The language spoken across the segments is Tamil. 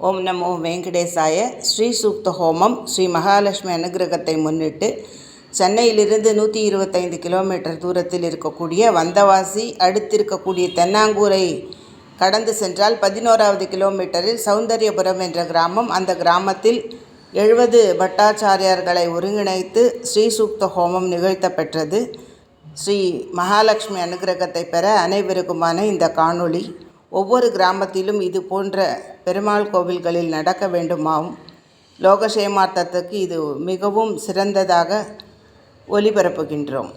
ஓம் நமோ வெங்கடேசாய. ஸ்ரீ சூக்த ஹோமம் ஸ்ரீ மகாலட்சுமி அனுகிரகத்தை முன்னிட்டு சென்னையிலிருந்து 125 கிலோமீட்டர் தூரத்தில் இருக்கக்கூடிய வந்தவாசி அடுத்திருக்கக்கூடிய தென்னாங்கூரை கடந்து சென்றால் 11வது கிலோமீட்டரில் சௌந்தரியபுரம் என்ற கிராமம். அந்த கிராமத்தில் 70 பட்டாச்சாரியார்களை ஒருங்கிணைத்து ஸ்ரீ சூக்த ஹோமம் நிகழ்த்தப்பெற்றது. ஸ்ரீ மகாலட்சுமி அனுகிரகத்தை பெற அனைவருக்குமான இந்த காணொளி. ஒவ்வொரு கிராமத்திலும் இது போன்ற பெருமாள் கோவில்களில் நடக்க வேண்டுமாம். லோகக்ஷேமார்த்தத்துக்கு இது மிகவும் சிறந்ததாக ஒலிபரப்புகின்றோம்.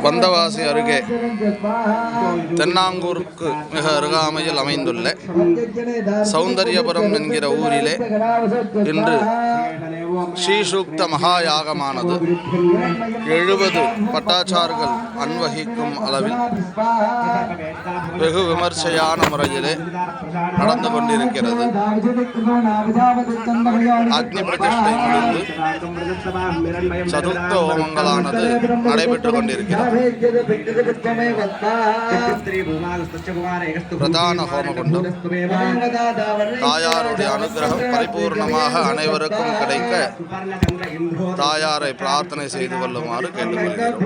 வந்தவாசி அருகே தென்னாங்கூருக்கு மிக அருகாமையில் அமைந்துள்ள சௌந்தரியபுரம் என்கிற ஊரிலே இன்று ஸ்ரீசூக்த மகாயாகமானது 70 பட்டாச்சார்கள் அன்வகிக்கும் அளவில் வெகு விமர்சையான முறையிலே நடந்து கொண்டிருக்கிறது. அக்னி பிரதிஷ்டை முடிந்து சதுர்த்த ஹோமங்களானது நடைபெற்றுக் கொண்டிருக்கிறது. பிரதான ஹோமகுண்டம் தாயாருடைய அனுகிரகம் பரிபூர்ணமாக அனைவருக்கும் கிடைக்க தாயாரை பிரார்த்தனை செய்து கொள்ளுமாறு கேட்டுக்கொள்கிறோம்.